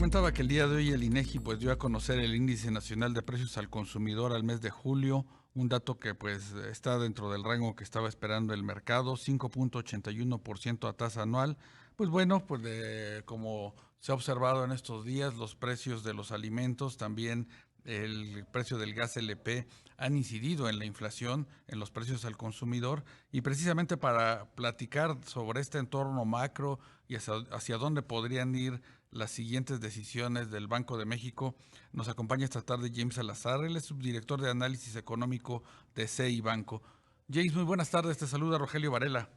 comentaba que el día de hoy el INEGI pues dio a conocer el Índice Nacional de Precios al Consumidor al mes de julio, un dato que pues está dentro del rango que estaba esperando el mercado, 5.81% a tasa anual. Pues bueno, pues como se ha observado en estos días, los precios de los alimentos, también el precio del gas LP han incidido en la inflación, en los precios al consumidor, y precisamente para platicar sobre este entorno macro y hacia dónde podrían ir las siguientes decisiones del Banco de México, nos acompaña esta tarde James Salazar, él es subdirector de análisis económico de CI Banco. James, muy buenas tardes, te saluda Rogelio Varela.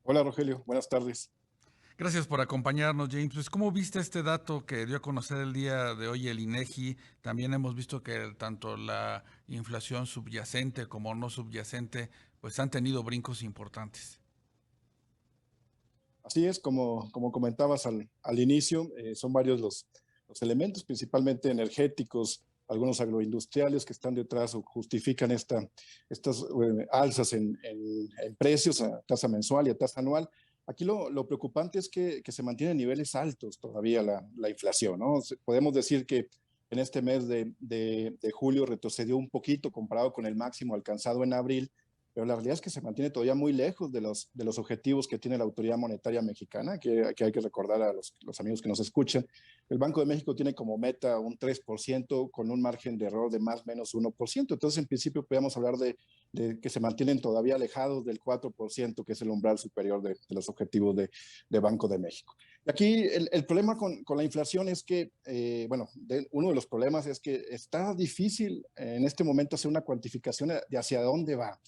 Hola Rogelio, buenas tardes. Gracias por acompañarnos, James. Pues, ¿cómo viste este dato que dio a conocer el día de hoy el INEGI? También hemos visto que tanto la inflación subyacente como no subyacente, pues han tenido brincos importantes. Así es, como comentabas al inicio, son varios los elementos, principalmente energéticos, algunos agroindustriales que están detrás o justifican estas alzas en precios a tasa mensual y a tasa anual. Aquí lo preocupante es que se mantienen niveles altos todavía la inflación, ¿no? Podemos decir que en este mes de julio retrocedió un poquito comparado con el máximo alcanzado en abril, pero la realidad es que se mantiene todavía muy lejos de los objetivos que tiene la Autoridad Monetaria Mexicana, que hay que recordar a los amigos que nos escuchan. El Banco de México tiene como meta un 3% con un margen de error de más o menos 1%. Entonces, en principio, podríamos hablar de que se mantienen todavía alejados del 4%, que es el umbral superior de los objetivos de Banco de México. Y aquí el problema con la inflación es que, bueno, uno de los problemas es que está difícil en este momento hacer una cuantificación de hacia dónde va.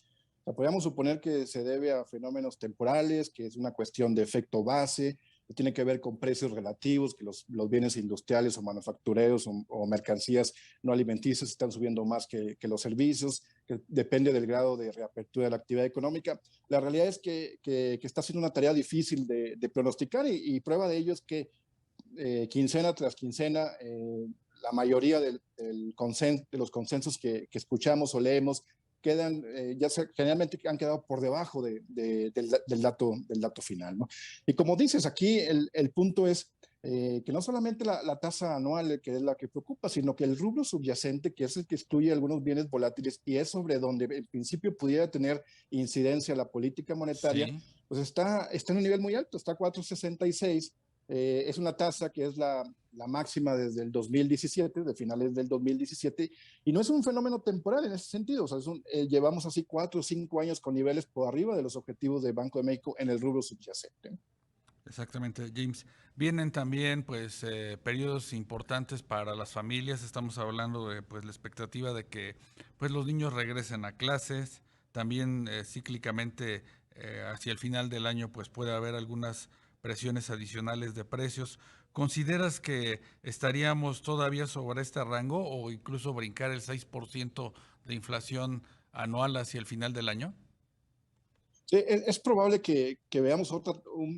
Podríamos suponer que se debe a fenómenos temporales, que es una cuestión de efecto base, que tiene que ver con precios relativos, que los bienes industriales o manufactureros o mercancías no alimenticias están subiendo más que los servicios, que depende del grado de reapertura de la actividad económica. La realidad es que está siendo una tarea difícil de pronosticar y prueba de ello es que quincena tras quincena, la mayoría de los consensos que escuchamos o leemos quedan, generalmente han quedado por debajo del dato final, ¿no? Y como dices, aquí el punto es que no solamente la tasa anual, que es la que preocupa, sino que el rubro subyacente, que es el que excluye algunos bienes volátiles y es sobre donde en principio pudiera tener incidencia la política monetaria, Sí. pues está en un nivel muy alto, está a 4,66. Es una tasa que es la máxima desde el 2017, de finales del 2017, y no es un fenómeno temporal en ese sentido. O sea, llevamos así 4 o 5 años con niveles por arriba de los objetivos de Banco de México en el rubro subyacente. Exactamente, James. Vienen también pues periodos importantes para las familias. Estamos hablando de pues la expectativa de que pues los niños regresen a clases. También cíclicamente hacia el final del año pues puede haber algunas presiones adicionales de precios. ¿Consideras que estaríamos todavía sobre este rango o incluso brincar el 6% de inflación anual hacia el final del año? Sí, es probable que veamos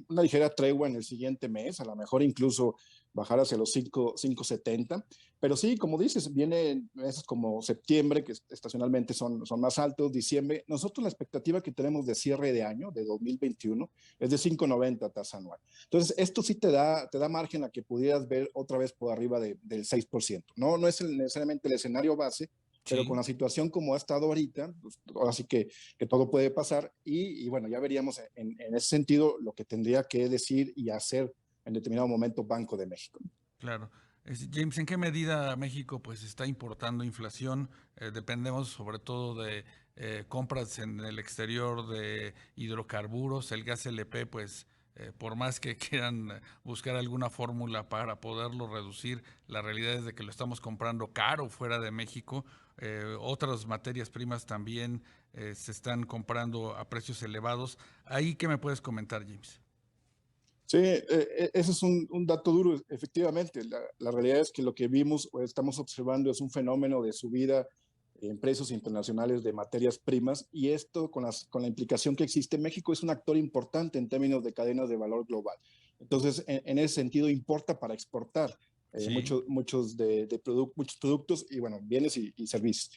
una ligera tregua en el siguiente mes, a lo mejor incluso bajar hacia los 5,70, pero sí, como dices, vienen meses como septiembre, que estacionalmente son más altos, diciembre. Nosotros la expectativa que tenemos de cierre de año, de 2021, es de 5,90 tasa anual. Entonces, esto sí te da margen a que pudieras ver otra vez por arriba del 6%. No es necesariamente el escenario base, pero con Sí. la situación como ha estado ahorita, pues, ahora sí que todo puede pasar y bueno, ya veríamos en ese sentido lo que tendría que decir y hacer en determinado momento Banco de México. Claro. James, ¿en qué medida México pues está importando inflación? Dependemos sobre todo de compras en el exterior de hidrocarburos, el gas LP, pues por más que quieran buscar alguna fórmula para poderlo reducir, la realidad es de que lo estamos comprando caro fuera de México. Otras materias primas también se están comprando a precios elevados. ¿Ahí qué me puedes comentar, James? Sí, ese es un dato duro, efectivamente. La realidad es que lo que vimos o estamos observando es un fenómeno de subida en precios internacionales de materias primas y esto con la implicación que existe, México es un actor importante en términos de cadenas de valor global. Entonces, en ese sentido, importa para exportar Sí. muchos productos y, bueno, bienes y servicios.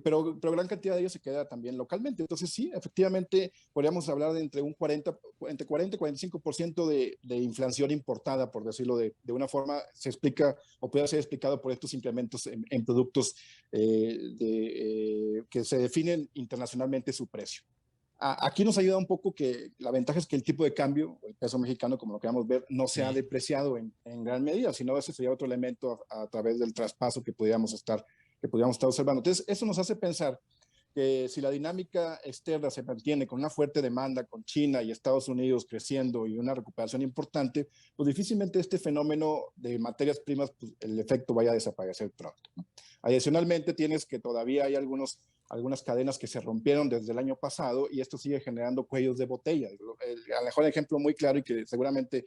Pero gran cantidad de ellos se queda también localmente. Entonces sí, efectivamente podríamos hablar de entre 40 y 45% de inflación importada, por decirlo de una forma, se explica o puede ser explicado por estos incrementos en productos que se definen internacionalmente su precio. Aquí nos ayuda un poco que la ventaja es que el tipo de cambio, el peso mexicano, como lo queramos ver, no se ha Sí. depreciado en gran medida, sino ese sería otro elemento a través del traspaso que pudiéramos estar observando. Entonces, eso nos hace pensar que si la dinámica externa se mantiene con una fuerte demanda, con China y Estados Unidos creciendo y una recuperación importante, pues difícilmente este fenómeno de materias primas, pues el efecto vaya a desaparecer pronto, ¿no? Adicionalmente, tienes que todavía hay algunas cadenas que se rompieron desde el año pasado y esto sigue generando cuellos de botella. El mejor ejemplo muy claro y que seguramente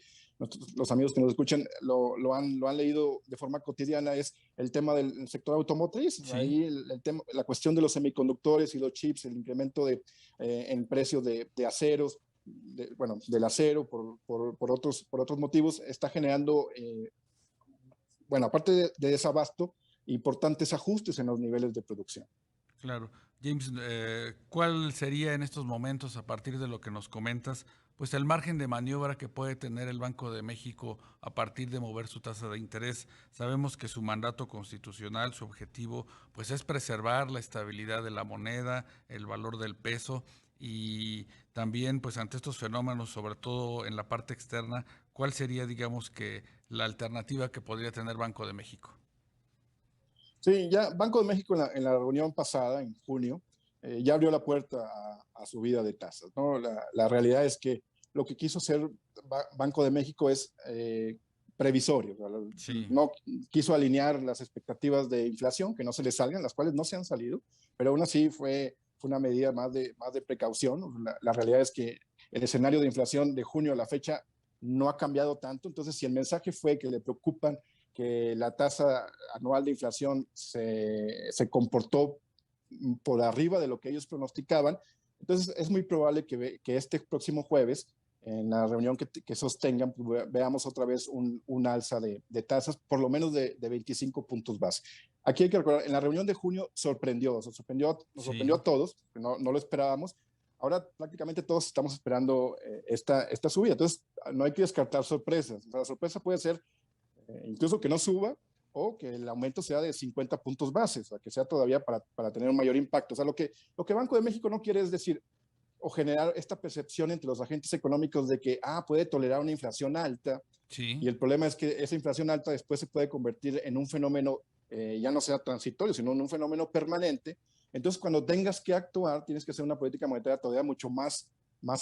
los amigos que nos escuchan lo han leído de forma cotidiana es el tema del sector automotriz. Sí. Ahí la cuestión de los semiconductores y los chips, el incremento en precios de aceros, del acero por otros motivos, está generando, aparte de desabasto, importantes ajustes en los niveles de producción. Claro. James, ¿cuál sería en estos momentos, a partir de lo que nos comentas, pues el margen de maniobra que puede tener el Banco de México a partir de mover su tasa de interés? Sabemos que su mandato constitucional, su objetivo, pues es preservar la estabilidad de la moneda, el valor del peso y también, pues ante estos fenómenos, sobre todo en la parte externa, ¿cuál sería, digamos, que la alternativa que podría tener Banco de México? Sí, ya Banco de México en la reunión pasada, en junio, ya abrió la puerta a subida de tasas, ¿no? La realidad es que lo que quiso hacer Banco de México es previsorio, o sea, Sí, no quiso alinear las expectativas de inflación, que no se le salgan, las cuales no se han salido, pero aún así fue una medida más de precaución. La realidad es que el escenario de inflación de junio a la fecha no ha cambiado tanto, entonces si el mensaje fue que le preocupan que la tasa anual de inflación se comportó por arriba de lo que ellos pronosticaban. Entonces es muy probable que este próximo jueves, en la reunión que sostengan, pues, veamos otra vez un alza de tasas, por lo menos de 25 puntos base. Aquí hay que recordar, en la reunión de junio nos sorprendió sí. a todos, no lo esperábamos. Ahora prácticamente todos estamos esperando esta subida. Entonces no hay que descartar sorpresas. O sea, la sorpresa puede ser incluso que no suba o que el aumento sea de 50 puntos bases, o sea, que sea todavía para tener un mayor impacto. O sea, lo que Banco de México no quiere es decir o generar esta percepción entre los agentes económicos de que puede tolerar una inflación alta, Sí. y el problema es que esa inflación alta después se puede convertir en un fenómeno, ya no sea transitorio, sino en un fenómeno permanente. Entonces, cuando tengas que actuar, tienes que hacer una política monetaria todavía mucho más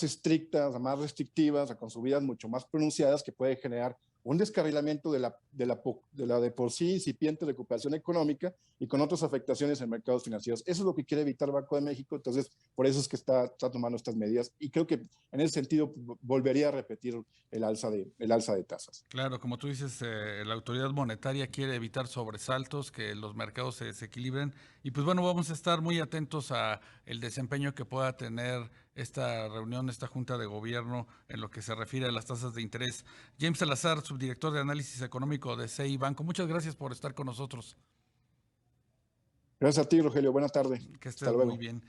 estricta, más restrictiva, o sea, con subidas mucho más pronunciadas que puede generar un descarrilamiento de la de por sí incipiente recuperación económica y con otras afectaciones en mercados financieros. Eso es lo que quiere evitar Banco de México, entonces por eso es que está tomando estas medidas y creo que en ese sentido volvería a repetir el alza de tasas. Claro, como tú dices, la autoridad monetaria quiere evitar sobresaltos, que los mercados se desequilibren y pues bueno, vamos a estar muy atentos a el desempeño que pueda tener esta reunión, esta junta de gobierno en lo que se refiere a las tasas de interés. James Salazar, subdirector de análisis económico de CI Banco, muchas gracias por estar con nosotros. Gracias a ti, Rogelio. Buena tarde. Que Hasta estés muy luego. bien.